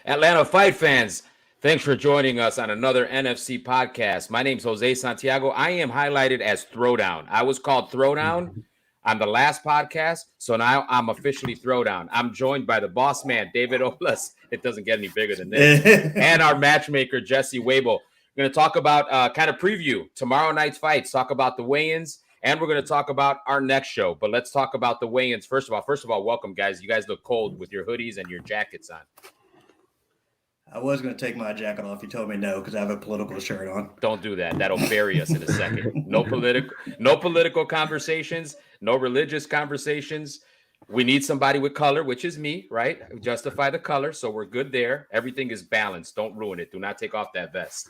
Atlanta fight fans, thanks for joining us on another NFC podcast. My name's Jose Santiago. I am highlighted as Throwdown. I was called Throwdown on the last podcast, so now I'm officially Throwdown. I'm joined by the boss man, David Oblas. It doesn't get any bigger than this. And our matchmaker, Jesse Wable. We're going to talk about kind of preview tomorrow night's fights, talk about the weigh-ins, and we're going to talk about our next show. But let's talk about the weigh-ins. First of all, welcome, guys. You guys look cold with your hoodies and your jackets on. I was going to take my jacket off. You told me no because I have a political shirt on. Don't do that. That'll bury us in a second. No political conversations, no religious conversations. We need somebody with color, which is me, right? Justify the color, so we're good there. Everything is balanced. Don't ruin it. Do not take off that vest.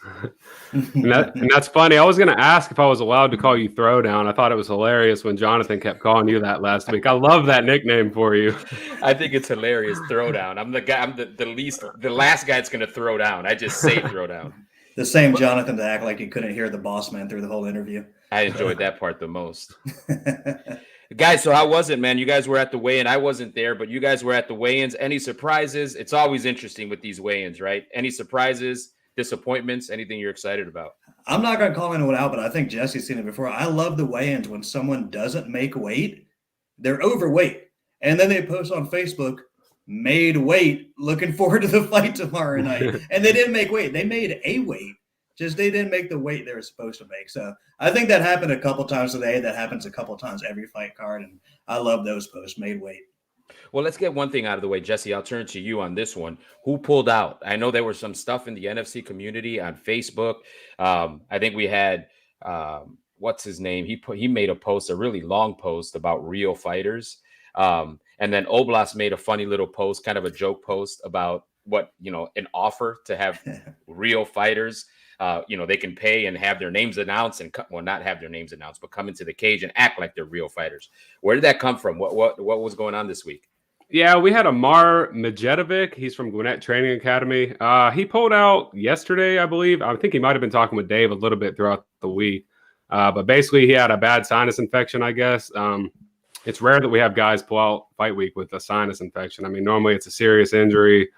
and that's funny. I was going to ask if I was allowed to call you Throwdown. I thought it was hilarious when Jonathan kept calling you that last week. I love that nickname for you. I think it's hilarious, Throwdown. I'm the guy. I'm the last guy that's going to throw down. I just say Throwdown. The same Jonathan to act like he couldn't hear the boss man through the whole interview. I enjoyed that part the most. Guys, so how was it, man? You guys were at the weigh-in. I wasn't there, but you guys were at the weigh-ins. Any surprises? It's always interesting with these weigh-ins, right? Any surprises, disappointments, anything you're excited about? I'm not going to call anyone out, but I think Jesse's seen it before. I love the weigh-ins when someone doesn't make weight. They're overweight. And then they post on Facebook, made weight, looking forward to the fight tomorrow night. And they didn't make weight. They made a weight. Just they didn't make the weight they were supposed to make. So I think that happened a couple times today. That happens a couple times every fight card. And I love those posts, made weight. Well, let's get one thing out of the way. Jesse, I'll turn to you on this one. Who pulled out? I know there was some stuff in the NFC community on Facebook. I think we had, what's his name? He made a post, a really long post about real fighters. And then Oblas made a funny little post, kind of a joke post about an offer to have real fighters. They can pay and have their names announced not have their names announced, but come into the cage and act like they're real fighters. Where did that come from? What was going on this week? Yeah, we had Amar Medjedovic. He's from Gwinnett Training Academy. He pulled out yesterday, I believe. I think he might have been talking with Dave a little bit throughout the week. But basically, he had a bad sinus infection, I guess. It's rare that we have guys pull out fight week with a sinus infection. I mean, normally it's a serious injury,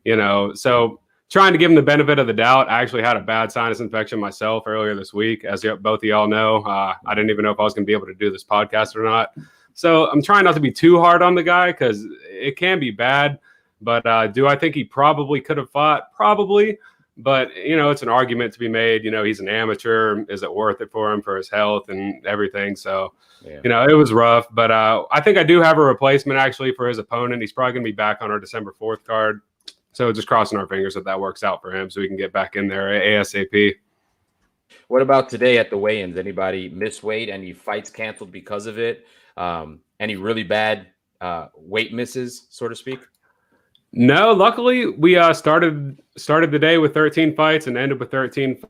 so trying to give him the benefit of the doubt. I actually had a bad sinus infection myself earlier this week. As both of y'all know, I didn't even know if I was going to be able to do this podcast or not. So I'm trying not to be too hard on the guy because it can be bad. But do I think he probably could have fought? Probably. But, it's an argument to be made. He's an amateur. Is it worth it for him for his health and everything? So, it was rough. But I think I do have a replacement actually for his opponent. He's probably going to be back on our December 4th card. So just crossing our fingers that works out for him so we can get back in there ASAP. What about today at the weigh-ins? Anybody miss weight? Any fights canceled because of it? Any really bad weight misses, so to speak? No, luckily we started the day with 13 fights and ended with 13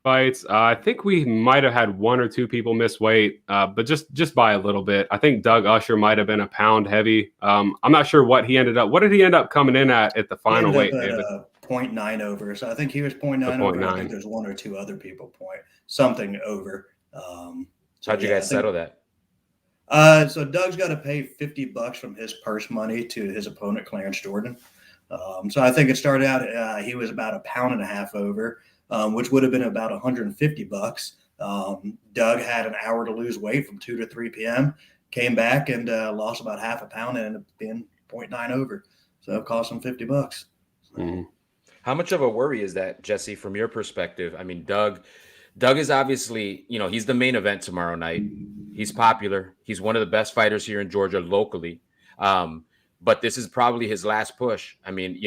fights. I think we might have had one or two people miss weight, but just by a little bit. I think Doug Usher might have been a pound heavy. I'm not sure what he ended up. What did he end up coming in at the final weight? 0.9 over. So I think he was 0.9 over. I think there's one or two other people something over. How'd you guys settle that? So Doug's got to pay $50 from his purse money to his opponent, Clarence Jordan. So I think it started out, he was about a pound and a half over. Which would have been about $150. Doug had an hour to lose weight from 2 to 3 p.m., came back and lost about half a pound and ended up being 0.9 over. So it cost him $50. Mm-hmm. How much of a worry is that, Jesse, from your perspective? I mean, Doug is obviously, he's the main event tomorrow night. He's popular. He's one of the best fighters here in Georgia locally. But this is probably his last push. I mean,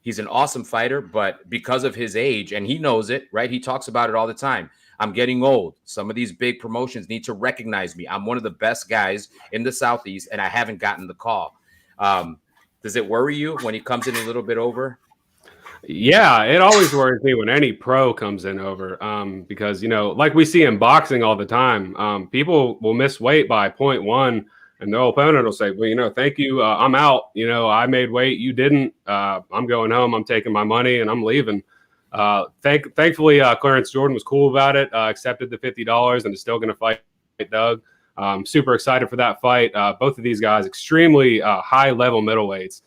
he's an awesome fighter, but because of his age, and he knows it, right? He talks about it all the time. I'm getting old. Some of these big promotions need to recognize me. I'm one of the best guys in the Southeast, and I haven't gotten the call. Does it worry you when he comes in a little bit over? Yeah, it always worries me when any pro comes in over because, like we see in boxing all the time, people will miss weight by 0.1. And the opponent will say, well, thank you. I'm out. I made weight. You didn't. I'm going home. I'm taking my money and I'm leaving. Thankfully, Clarence Jordan was cool about it, accepted the $50 and is still going to fight Doug. Super excited for that fight. Both of these guys, extremely high level middleweights.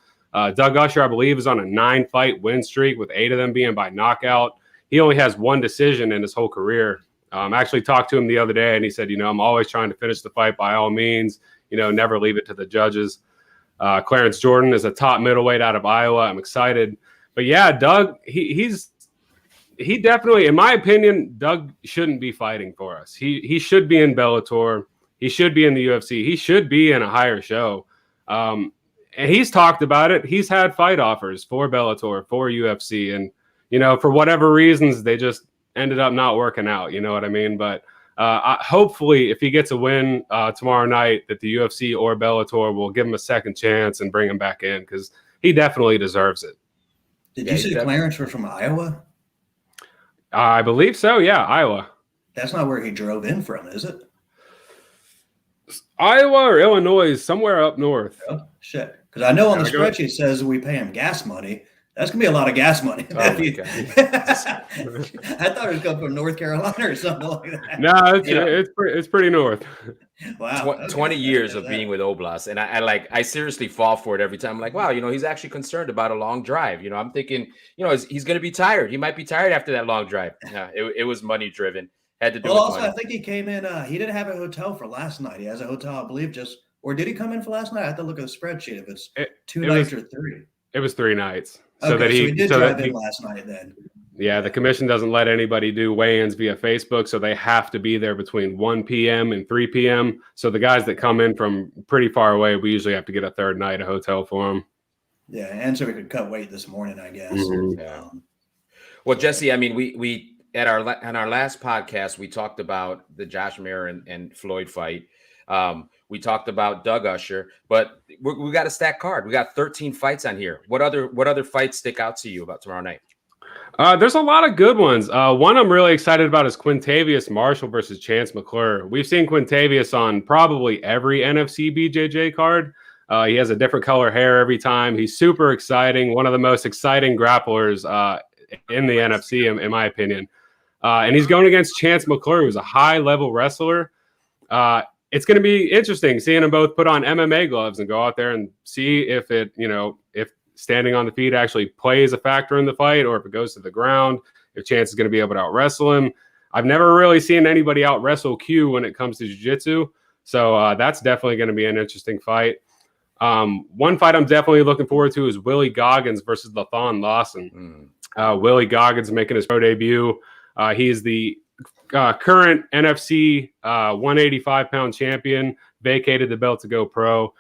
Doug Usher, I believe, is on a 9-fight win streak with 8 of them being by knockout. He only has 1 decision in his whole career. I actually talked to him the other day, and he said, I'm always trying to finish the fight by all means, never leave it to the judges. Clarence Jordan is a top middleweight out of Iowa. I'm excited. But yeah, Doug, he definitely, in my opinion, Doug shouldn't be fighting for us. He should be in Bellator. He should be in the UFC. He should be in a higher show. And he's talked about it. He's had fight offers for Bellator, for UFC. And, for whatever reasons, they just ended up not working out. You know what I mean? But hopefully, if he gets a win tomorrow night, that the UFC or Bellator will give him a second chance and bring him back in, because he definitely deserves it. Did you say Clarence was from Iowa? I believe so. Yeah, Iowa. That's not where he drove in from, is it? Iowa or Illinois, somewhere up north. Oh, shit. Because I know on the spreadsheet it says we pay him gas money. That's going to be a lot of gas money. Oh, my God. I thought it was coming from North Carolina or something like that. No, it's pretty north. Wow. 20 years of being with Oblas. And I seriously fall for it every time. I'm like, wow, he's actually concerned about a long drive. I'm thinking, he's going to be tired. He might be tired after that long drive. It was money driven. Had to do with also, money. I think he came in, he didn't have a hotel for last night. He has a hotel, I believe, or did he come in for last night? I have to look at the spreadsheet if it's 2 nights or 3. It was 3 nights. So he did drive in last night then. Yeah, the commission doesn't let anybody do weigh-ins via Facebook, so they have to be there between 1 p.m. and 3 p.m. So the guys that come in from pretty far away, we usually have to get a third night, a hotel for them. Yeah, and so we could cut weight this morning, I guess. Mm-hmm. Yeah. Well, Jesse, I mean, we on our last podcast, we talked about the Josh Mayer and Floyd fight. We talked about Doug Usher, but we got a stacked card. We got 13 fights on here. What other fights stick out to you about tomorrow night? There's a lot of good ones. One I'm really excited about is Quintavious Marshall versus Chance McClure. We've seen Quintavious on probably every NFC BJJ card. He has a different color hair every time. He's super exciting. One of the most exciting grapplers in the NFC, in my opinion. And he's going against Chance McClure, who's a high-level wrestler. It's going to be interesting seeing them both put on MMA gloves and go out there and see if if standing on the feet actually plays a factor in the fight, or if it goes to the ground, if Chance is going to be able to out-wrestle him. I've never really seen anybody out-wrestle Q when it comes to jiu-jitsu, so that's definitely going to be an interesting fight. One fight I'm definitely looking forward to is Willie Goggins versus Thon Lawson. Willie Goggins making his pro debut. He is the current NFC 185-pound champion, vacated the belt to go pro.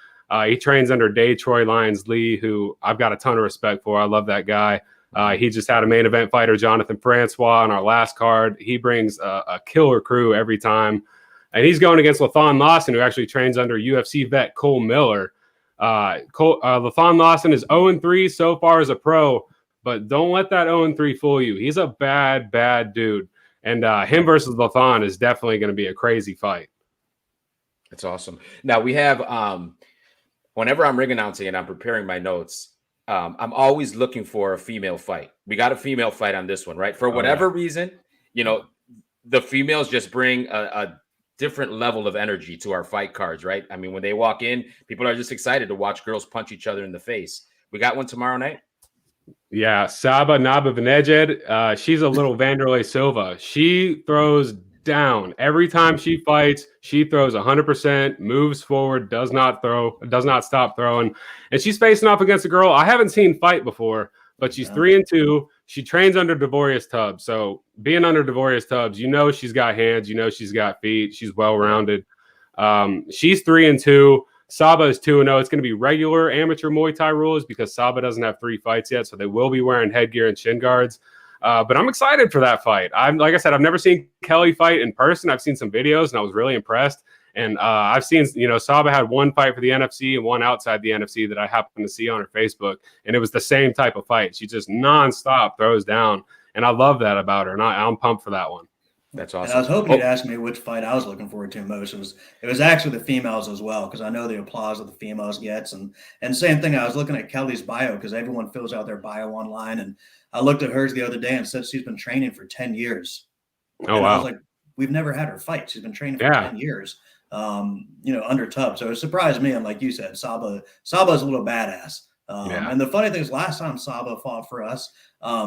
He trains under Troy Lyons Lee, who I've got a ton of respect for. I love that guy. He just had a main event fighter, Jonathan Francois, on our last card. He brings a killer crew every time. And he's going against Thon Lawson, who actually trains under UFC vet Cole Miller. Thon Lawson is 0-3 so far as a pro, but don't let that 0-3 fool you. He's a bad, bad dude. And him versus Thon is definitely going to be a crazy fight. That's awesome. Now we have, whenever I'm ring announcing and I'm preparing my notes, I'm always looking for a female fight. We got a female fight on this one, right? For whatever reason, the females just bring a different level of energy to our fight cards, right? I mean, when they walk in, people are just excited to watch girls punch each other in the face. We got one tomorrow night. Yeah, Saba Nabavnejad. She's a little Vanderlei Silva. She throws down every time she fights. She throws 100%, moves forward, does not stop throwing, and she's facing off against a girl I haven't seen fight before, but she's 3-2. She trains under Devorius Tubbs, so being under Devorius Tubbs, she's got hands, she's got feet, she's well-rounded. She's 3-2. Saba is 2-0. It's going to be regular amateur Muay Thai rules because Saba doesn't have 3 fights yet, so they will be wearing headgear and shin guards. But I'm excited for that fight. Like I said, I've never seen Kelly fight in person. I've seen some videos, and I was really impressed. And I've seen, Saba had one fight for the NFC and one outside the NFC that I happened to see on her Facebook, and it was the same type of fight. She just nonstop throws down, and I love that about her, and I'm pumped for that one. That's awesome. And I was hoping you'd ask me which fight I was looking forward to most. It was actually the females as well, because I know the applause that the females gets. And same thing, I was looking at Kelly's bio because everyone fills out their bio online. And I looked at hers the other day and said she's been training for 10 years. Oh, wow. I was like, we've never had her fight. She's been training for 10 years, under Tubbs. So it surprised me. And like you said, Saba's a little badass. And the funny thing is, last time Saba fought for us,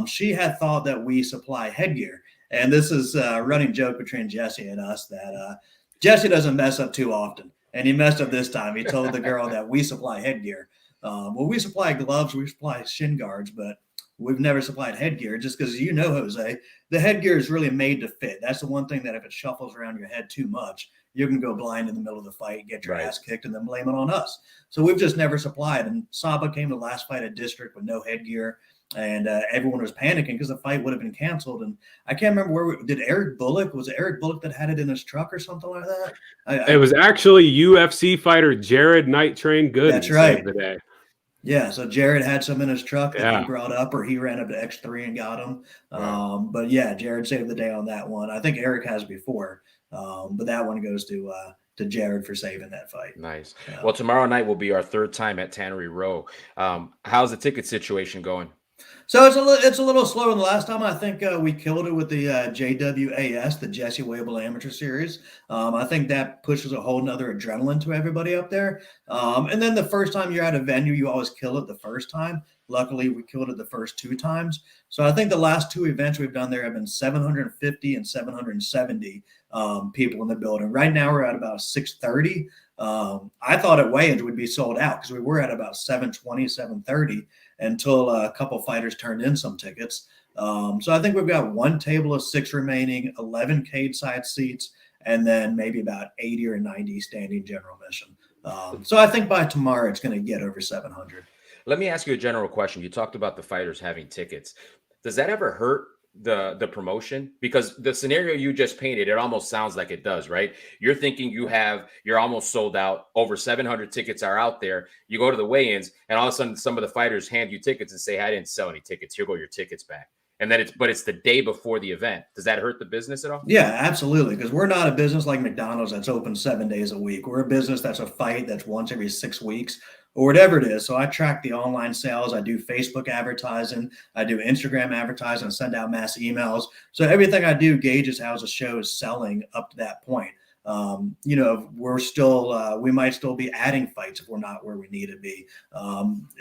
she had thought that we supply headgear. And this is a running joke between Jesse and us that Jesse doesn't mess up too often. And he messed up this time. He told the girl that we supply headgear. Well, we supply gloves, we supply shin guards, but we've never supplied headgear just because, Jose, the headgear is really made to fit. That's the one thing that if it shuffles around your head too much, you can go blind in the middle of the fight, get your ass kicked, and then blame it on us. So we've just never supplied. And Saba came to the last fight at District with no headgear, and everyone was panicking because the fight would have been canceled. And I can't remember was it Eric Bullock that had it in his truck or something like that? It was actually UFC fighter Jared Night Train Good. That's right. The day. Yeah, so Jared had some in his truck that he brought up, or he ran up to X3 and got them. But yeah, Jared saved the day on that one. I think Eric has before, but that one goes to Jared for saving that fight. Nice. Well, tomorrow night will be our third time at Tannery Row. How's the ticket situation going? So it's a little slower than the last time. I think we killed it with the JWAS, the Jesse Wable Amateur Series. I think that pushes a whole nother adrenaline to everybody up there. And then the first time you're at a venue, you always kill it the first time. Luckily, we killed it the first 2 times. So I think the last 2 events we've done there have been 750 and 770 people in the building. Right now, we're at about 630. I thought at weigh-ins we'd be sold out because we were at about 720, 730 until a couple fighters turned in some tickets. So I think we've got 1 table of 6 remaining, 11 cage side seats, and then maybe about 80 or 90 standing general admission. So I think by tomorrow it's going to get over 700. Let me ask you a general question. You talked about the fighters having tickets. Does that ever hurt the promotion? Because the scenario you just painted, it almost sounds like it does, right? You're thinking you're almost sold out. Over 700 tickets are out there. You go to the weigh-ins, and all of a sudden, some of the fighters hand you tickets and say, "I didn't sell any tickets. Here go your tickets back." And then it's the day before the event. Does that hurt the business at all? Yeah, absolutely. Because we're not a business like McDonald's that's open 7 days a week. We're a business that's a fight that's once every 6 weeks or whatever it is. So I track the online sales. I do Facebook advertising. I do Instagram advertising, send out mass emails. So everything I do gauges how the show is selling up to that point. We're still, we might still be adding fights if we're not where we need to be.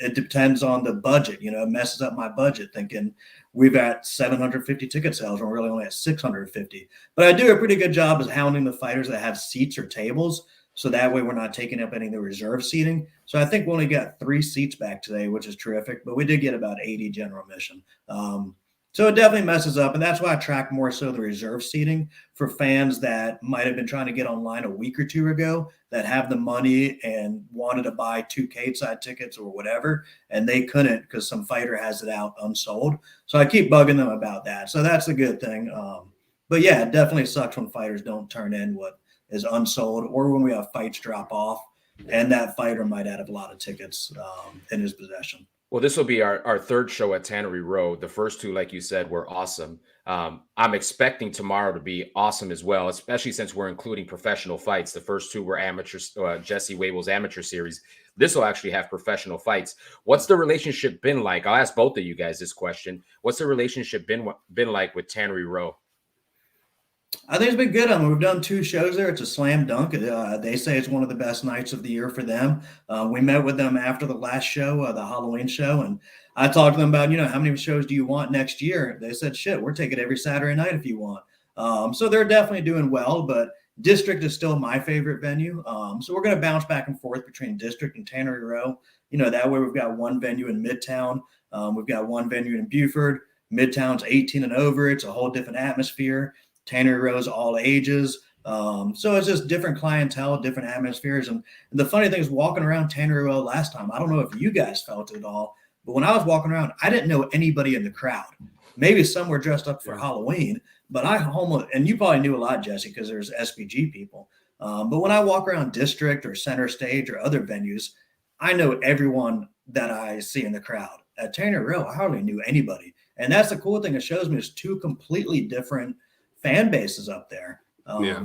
It depends on the budget. It messes up my budget thinking we've got 750 ticket sales and we're really only at 650. But I do a pretty good job of hounding the fighters that have seats or tables. So that way we're not taking up any of the reserve seating. So I think we only got 3 seats back today, which is terrific. But we did get about 80 general admission. So it definitely messes up. And that's why I track more so the reserve seating for fans that might have been trying to get online a week or 2 ago that have the money and wanted to buy 2 cage side tickets or whatever. And they couldn't because some fighter has it out unsold. So I keep bugging them about that. So that's a good thing. But yeah, it definitely sucks when fighters don't turn in what is unsold, or when we have fights drop off and that fighter might have a lot of tickets in his possession. Well, this will be our third show at Tannery Row. The first 2, like you said, were awesome. I'm expecting tomorrow to be awesome as well, especially since we're including professional fights. The first 2 were amateur, Jesse Wable's amateur series. This will actually have professional fights. What's the relationship been like? I'll ask both of you guys this question. What's the relationship been like with Tannery Row? I think it's been good. We've done 2 shows there. It's a slam dunk. They say it's one of the best nights of the year for them. We met with them after the last show, the Halloween show, and I talked to them about, how many shows do you want next year? They said, shit, we're taking every Saturday night if you want. So they're definitely doing well, but District is still my favorite venue. So we're going to bounce back and forth between District and Tannery Row. That way we've got 1 venue in Midtown. We've got 1 venue in Buford. Midtown's 18 and over. It's a whole different atmosphere. Tannery Row's all ages. So it's just different clientele, different atmospheres. And the funny thing is walking around Tannery Row last time, I don't know if you guys felt it at all, but when I was walking around, I didn't know anybody in the crowd. Maybe some were dressed up for Halloween, but and you probably knew a lot, Jesse, because there's SPG people. But when I walk around District or Center Stage or other venues, I know everyone that I see in the crowd. At Tannery Row, I hardly knew anybody. And that's the cool thing it shows me is 2 completely different fan bases up there.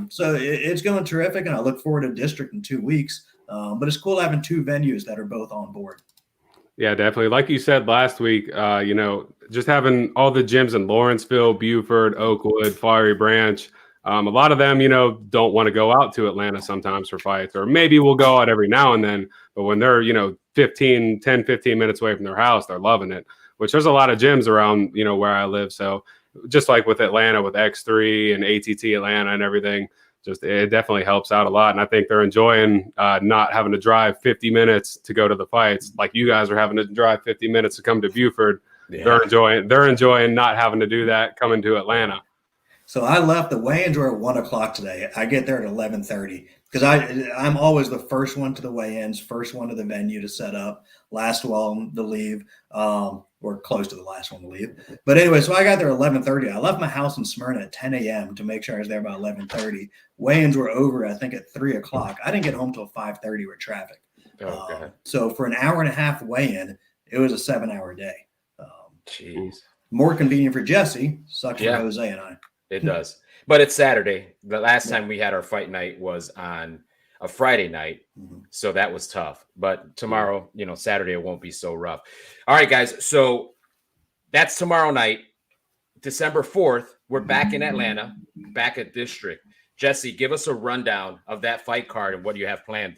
So it's going terrific, and I look forward to District in 2 weeks. But it's cool having 2 venues that are both on board. Yeah, definitely. Like you said last week, just having all the gyms in Lawrenceville, Buford, Oakwood, Flowery Branch, A lot of them, don't want to go out to Atlanta sometimes for fights, or maybe we'll go out every now and then. But when they're, 15 minutes away from their house, they're loving it, which there's a lot of gyms around, where I live. So just like with Atlanta, with X3 and ATT Atlanta and everything, it definitely helps out a lot. And I think they're enjoying not having to drive 50 minutes to go to the fights, like you guys are having to drive 50 minutes to come to Buford. Yeah. They're enjoying not having to do that coming to Atlanta. So I left. The weigh-ins were at 1:00 today. I get there at 11:30 because I'm always the first one to the weigh-ins, first one to the venue to set up, last one to leave, or close to the last one to leave. But anyway, so I got there at 11:30. I left my house in Smyrna at 10 a.m. to make sure I was there by 11:30. Weigh-ins were over, I think, at 3 o'clock. I didn't get home till 5:30 with traffic. So for an hour and a half weigh-in, it was a 7-hour day. Jeez. More convenient for Jesse. Sucks for Jose and I. It does. But it's Saturday. The last time we had our fight night was on a Friday night. So that was tough. But tomorrow, Saturday, it won't be so rough. All right, guys. So that's tomorrow night. December 4th, we're back in Atlanta, back at District. Jesse, give us a rundown of that fight card and what you have planned.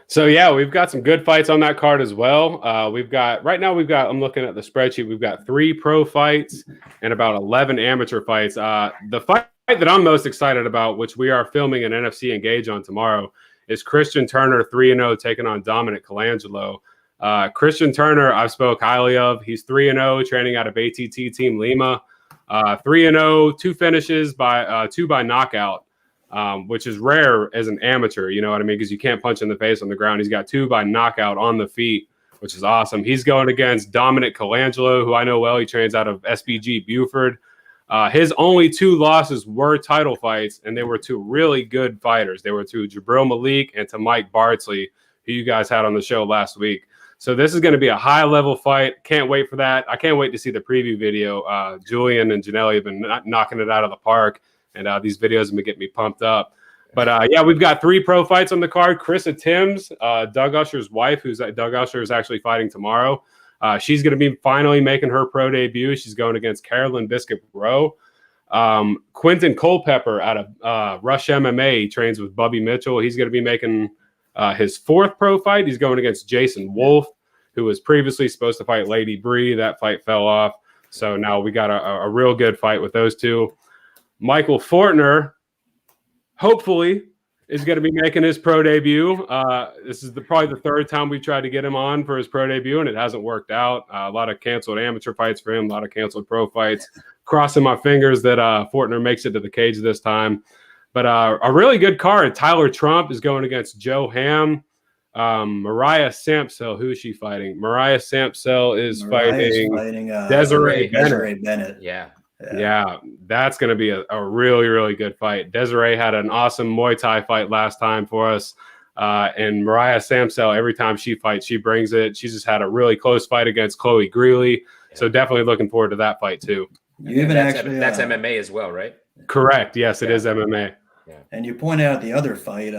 So, we've got some good fights on that card as well. I'm looking at the spreadsheet. We've got 3 pro fights and about 11 amateur fights. The fight that I'm most excited about, which we are filming an NFC Engage on tomorrow, is Christian Turner 3-0 taking on Dominic Colangelo. Christian Turner, I've spoke highly of. He's 3-0 training out of ATT Team Lima. 3-0, 2 finishes by 2 by knockout. Which is rare as an amateur, you know what I mean? Because you can't punch in the face on the ground. He's got 2 by knockout on the feet, which is awesome. He's going against Dominic Colangelo, who I know well. He trains out of SBG Buford. His only 2 losses were title fights, and they were 2 really good fighters. They were to Jabril Malik and to Mike Bardsley, who you guys had on the show last week. So this is going to be a high-level fight. Can't wait for that. I can't wait to see the preview video. Julian and Janelle have been knocking it out of the park. And these videos have been getting me pumped up. But, we've got 3 pro fights on the card. Carissa Timms, Doug Usher's wife, Doug Usher is actually fighting tomorrow. She's going to be finally making her pro debut. She's going against Carolyn Biscuit-Rowe. Quentin Culpepper out of Rush MMA. He trains with Bubby Mitchell. He's going to be making his 4th pro fight. He's going against Jason Wolf, who was previously supposed to fight Lady Bree. That fight fell off. So now we got a real good fight with those 2. Michael Fortner, hopefully, is going to be making his pro debut. This is probably the 3rd time we've tried to get him on for his pro debut, and it hasn't worked out. A lot of canceled amateur fights for him, a lot of canceled pro fights. Crossing my fingers that Fortner makes it to the cage this time. But a really good card. Tyler Trump is going against Joe Ham. Mariah Sampsell, who is she fighting? Mariah Sampsell is fighting Desiree Bennett. Yeah, that's going to be a really, really good fight. Desiree had an awesome Muay Thai fight last time for us. And Mariah Sampsell, every time she fights, she brings it. She just had a really close fight against Chloe Greeley. So definitely looking forward to that fight too. That's MMA as well, right? Correct. Yes, it is MMA. Yeah. And you point out the other fight,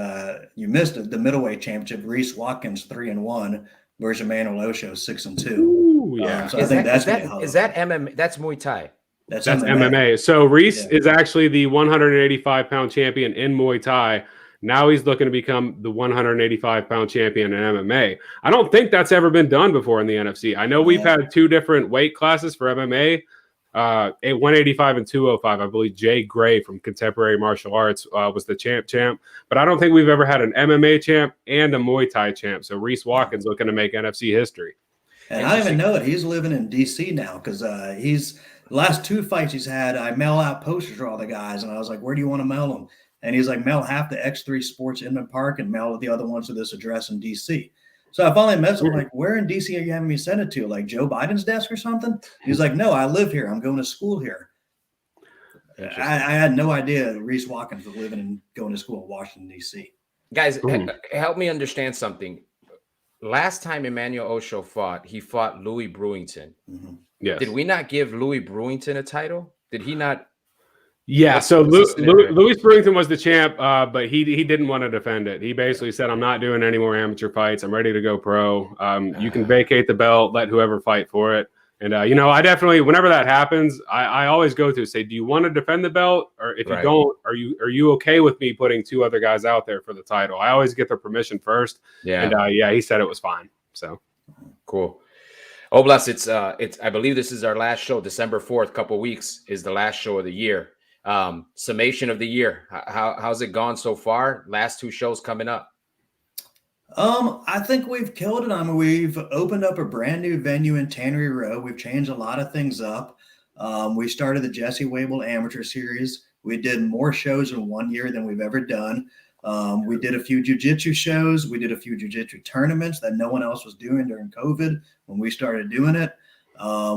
you missed it, the middleweight championship, Reese Watkins 3-1 versus Emmanuel Osho 6-2. Ooh, yeah. So I think is that MMA? That's Muay Thai. That's MMA. So Reese is actually the 185-pound champion in Muay Thai. Now he's looking to become the 185-pound champion in MMA. I don't think that's ever been done before in the NFC. I know we've had 2 different weight classes for MMA, 185 and 205. I believe Jay Gray from Contemporary Martial Arts was the champ. But I don't think we've ever had an MMA champ and a Muay Thai champ. So Reese Watkins looking to make NFC history. And I didn't even know it. He's living in D.C. now because the last 2 fights he's had, I mail out posters for all the guys. And I was like, where do you want to mail them? And he's like, mail half to X3 Sports Inman Park and mail the other ones to this address in D.C. So I finally messaged him, like, where in D.C. are you having me send it to? Like Joe Biden's desk or something? He's like, no, I live here. I'm going to school here. I had no idea Reese Watkins was living and going to school in Washington, D.C. Guys, help me understand something. Last time Emmanuel Osho fought, he fought Louis Brewington. Mm-hmm. Yes. Did we not give Louis Brewington a title? Did he not? Yeah, so Louis Brewington was the champ, but he didn't want to defend it. He basically said, I'm not doing any more amateur fights. I'm ready to go pro. You can vacate the belt, let whoever fight for it. And, I definitely, whenever that happens, I always go to say, do you want to defend the belt? Or if you don't, are you okay with me putting 2 other guys out there for the title? I always get their permission first. Yeah. And, he said it was fine. So cool. Oblas, it's I believe this is our last show. December 4th, couple weeks is the last show of the year. Summation of the year. How's it gone so far? Last 2 shows coming up. I think we've killed it. I mean, we've opened up a brand new venue in Tannery Row. We've changed a lot of things up. We started the Jesse Wable Amateur Series. We did more shows in 1 year than we've ever done. We did a few jiu-jitsu shows. We did a few jiu-jitsu tournaments that no one else was doing during COVID when we started doing it.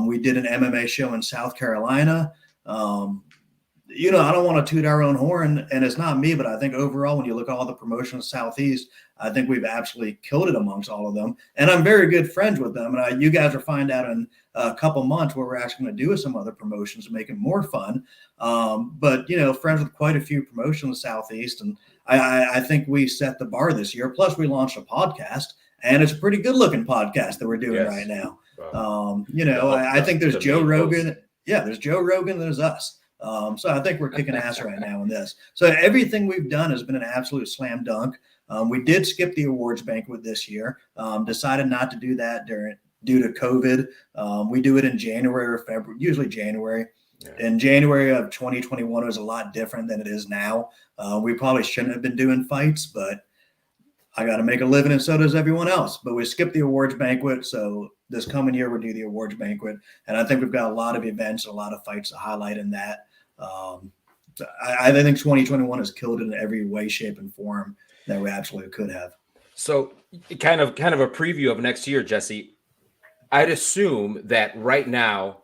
We did an MMA show in South Carolina. I don't want to toot our own horn, and it's not me, but I think overall, when you look at all the promotions Southeast, I think we've absolutely killed it amongst all of them. And I'm very good friends with them. And you guys will find out in a couple months where we're actually going to do some other promotions to make it more fun. But friends with quite a few promotions Southeast. And I think we set the bar this year. Plus, we launched a podcast, and it's a pretty good looking podcast that we're doing right now. Wow. I think there's Joe Rogan. Yeah, there's Joe Rogan. There's us. So I think we're kicking ass right now in this. So everything we've done has been an absolute slam dunk. We did skip the awards banquet this year. Decided not to do that due to COVID. We do it in January or February, usually January. Yeah. In January of 2021, it was a lot different than it is now. We probably shouldn't have been doing fights, but I got to make a living, and so does everyone else. But we skipped the awards banquet, so this coming year we'll do the awards banquet, and I think we've got a lot of events, a lot of fights to highlight in that. I think 2021 has killed it in every way, shape, and form that we absolutely could have. So, kind of a preview of next year, Jesse. I'd assume that right now,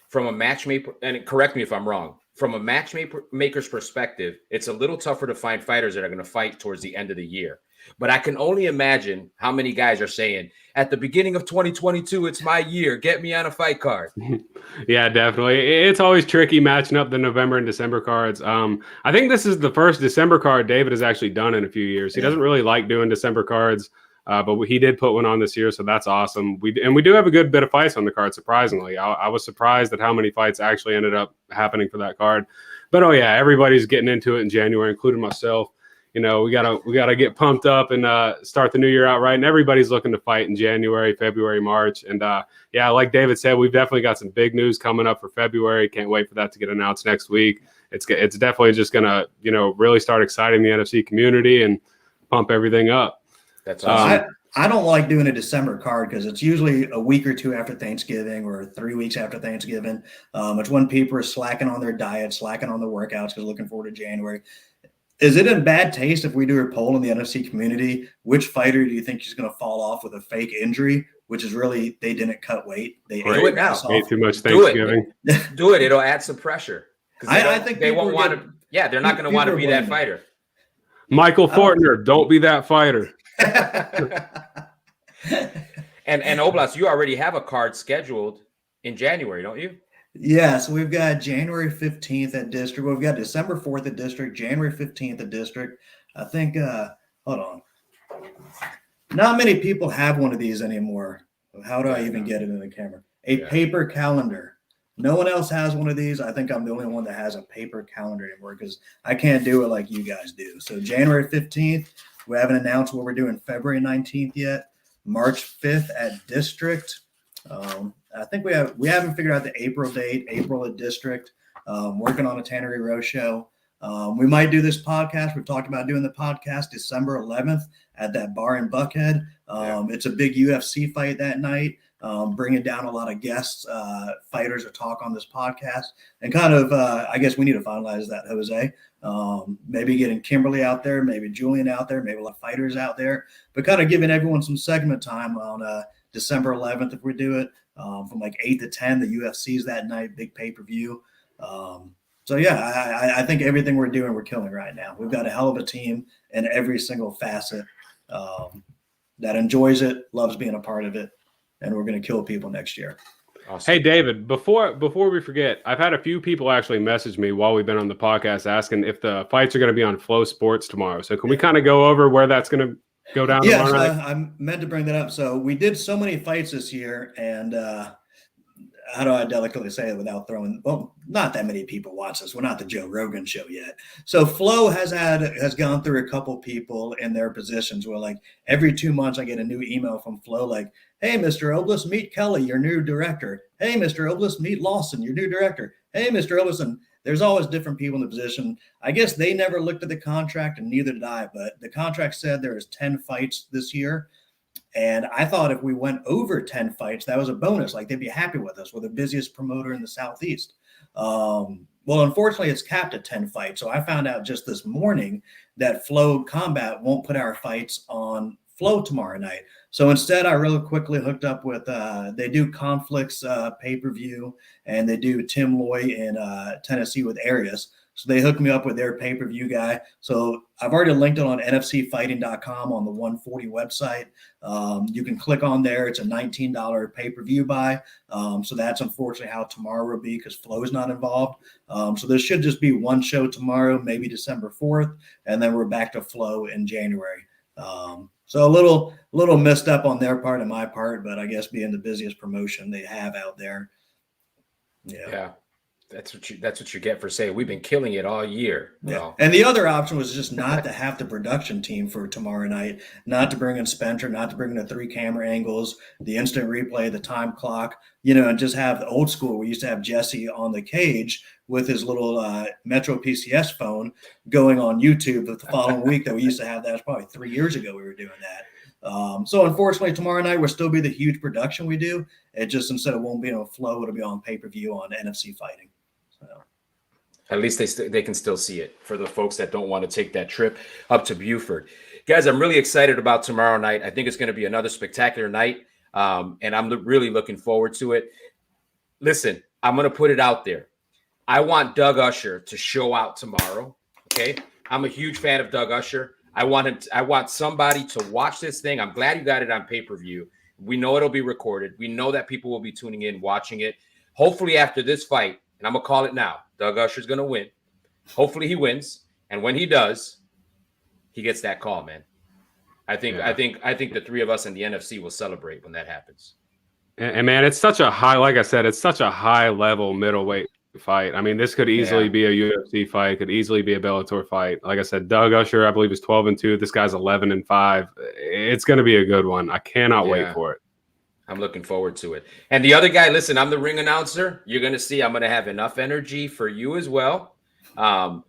from a matchmaker, and correct me if I'm wrong, from a matchmaker's perspective, it's a little tougher to find fighters that are going to fight towards the end of the year. But I can only imagine how many guys are saying, at the beginning of 2022, it's my year. Get me on a fight card. Yeah, definitely. It's always tricky matching up the November and December cards. I think this is the first December card David has actually done in a few years. He doesn't really like doing December cards, but he did put one on this year, so that's awesome. We do have a good bit of fights on the card, surprisingly. I was surprised at how many fights actually ended up happening for that card. But, oh, yeah, everybody's getting into it in January, including myself. We gotta get pumped up and start the new year out right. And everybody's looking to fight in January, February, March. And like David said, we've definitely got some big news coming up for February. Can't wait for that to get announced next week. It's definitely just gonna really start exciting the NFC community and pump everything up. That's awesome. I don't like doing a December card because it's usually a week or two after Thanksgiving or 3 weeks after Thanksgiving. It's when people are slacking on their diet, slacking on their workouts because looking forward to January. Is it in bad taste if we do a poll in the NFC community? Which fighter do you think is going to fall off with a fake injury, which is really they didn't cut weight? They do it now. Ate too much Thanksgiving. Do it. It'll add some pressure. I think they won't want to. Yeah, they're not going to want to be that fighter. Michael Fortner, don't be that fighter. And Oblas, you already have a card scheduled in January, don't you? Yeah, so we've got January 15th at District. We've got December 4th at District, January 15th at District. I think, hold on. Not many people have one of these anymore. How do I even get it in the camera? Paper calendar. No one else has one of these. I think I'm the only one that has a paper calendar anymore because I can't do it like you guys do. So January 15th, we haven't announced what we're doing February 19th yet. March 5th at District. I think we haven't figured out the April date. April at District. Working on a Tannery Row show. We might do this podcast. We've talked about doing the podcast December 11th at that bar in Buckhead. It's a big UFC fight that night. Bringing down a lot of guests, fighters to talk on this podcast, and kind of, I guess we need to finalize that, Jose. Maybe getting Kimberly out there, maybe Julian out there, maybe a lot of fighters out there, but kind of giving everyone some segment time on December 11th if we do it. From like 8 to 10, the UFC's that night, big pay-per-view. So yeah, I think everything we're doing, we're killing right now. We've got a hell of a team in every single facet that enjoys it, loves being a part of it, and we're going to kill people next year. Awesome. Hey, David, before we forget, I've had a few people actually message me while we've been on the podcast asking if the fights are going to be on Flow Sports tomorrow. So can we kind of go over where that's going to go down? Yeah, so I meant to bring that up. So we did so many fights this year, and how do I delicately say it without throwing? Well, not that many people watch this. We're not the Joe Rogan show yet. So Flo has gone through a couple people in their positions where, like, every 2 months I get a new email from Flo, like, "Hey, Mr. Oblas, meet Kelly, your new director. Hey, Mr. Oblas, meet Lawson, your new director. Hey, Mr. Oblas." And there's always different people in the position. I guess they never looked at the contract, and neither did I. But the contract said there is 10 fights this year. And I thought if we went over 10 fights, that was a bonus. Like, they'd be happy with us. We're the busiest promoter in the Southeast. Well, unfortunately, it's capped at 10 fights. So I found out just this morning that Flow Combat won't put our fights on Flow tomorrow night. So instead, I really quickly hooked up with, they do Conflicts pay-per-view, and they do Tim Loy in Tennessee with Arias. So they hooked me up with their pay-per-view guy. So I've already linked it on NFCfighting.com on the 140 website. You can click on there. It's a $19 pay-per-view buy. So that's unfortunately how tomorrow will be because Flo is not involved. So there should just be one show tomorrow, maybe December 4th, and then we're back to Flo in January. So a little messed up on their part and my part, but I guess being the busiest promotion they have out there. Yeah. That's what you get for saying we've been killing it all year. Yeah. Well, And the other option was just not to have the production team for tomorrow night, not to bring in Spencer, not to bring in the 3 camera angles, the instant replay, the time clock, and just have the old school. We used to have Jesse on the cage with his little Metro PCS phone going on YouTube the following week that we used to have. That was probably 3 years ago we were doing that. So unfortunately, tomorrow night will still be the huge production we do. It just, instead of won't be on Flow, it'll be on pay-per-view on NFC Fighting. So. At least they can still see it for the folks that don't want to take that trip up to Buford. Guys, I'm really excited about tomorrow night. I think it's going to be another spectacular night, and I'm really looking forward to it. Listen, I'm going to put it out there. I want Doug Usher to show out tomorrow, okay? I'm a huge fan of Doug Usher. I want somebody to watch this thing. I'm glad you got it on pay-per-view. We know it'll be recorded. We know that people will be tuning in, watching it. Hopefully after this fight, and I'm going to call it now, Doug Usher's going to win. Hopefully he wins. And when he does, he gets that call, man. I think the 3 of us in the NFC will celebrate when that happens. And man, it's such a high, like I said, it's such a high level middleweight fight. I mean, this could easily be a UFC fight, could easily be a Bellator fight. Like I said, Doug Usher, I believe, is 12-2. This guy's 11-5. It's going to be a good one. I cannot wait for it. I'm looking forward to it. And the other guy, listen, I'm the ring announcer. You're going to see I'm going to have enough energy for you as well. I'm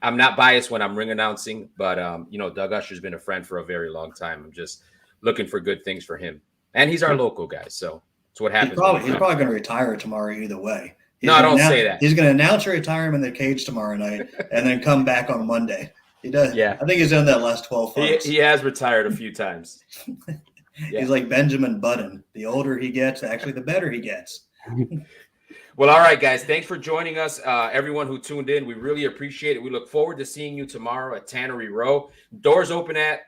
not biased when I'm ring announcing, but, Doug Usher's been a friend for a very long time. I'm just looking for good things for him. And he's our local guy, so it's what happens. He's probably going to retire tomorrow either way. Don't say that. He's going to announce a retirement in the cage tomorrow night and then come back on Monday. He does. Yeah. I think he's done that last 12 fights. He has retired a few times. Yeah. He's like Benjamin Button. The older he gets, actually, the better he gets. Well, all right, guys. Thanks for joining us. Everyone who tuned in, we really appreciate it. We look forward to seeing you tomorrow at Tannery Row. Doors open at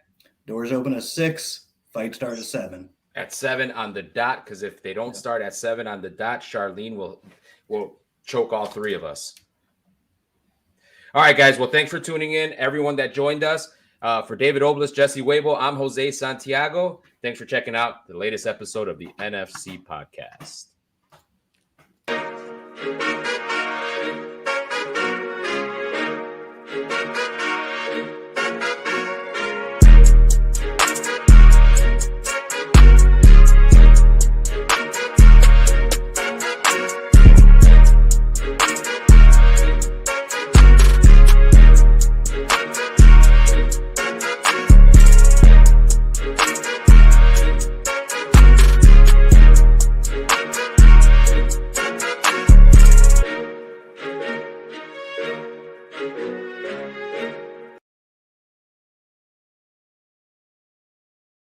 6. Fight start at 7. At 7 on the dot, because if they don't start at 7 on the dot, Charlene will choke all 3 of us. All right, guys. Well, thanks for tuning in. Everyone that joined us. For David Oblas, Jesse Wable, I'm Jose Santiago. Thanks for checking out the latest episode of the NFC podcast.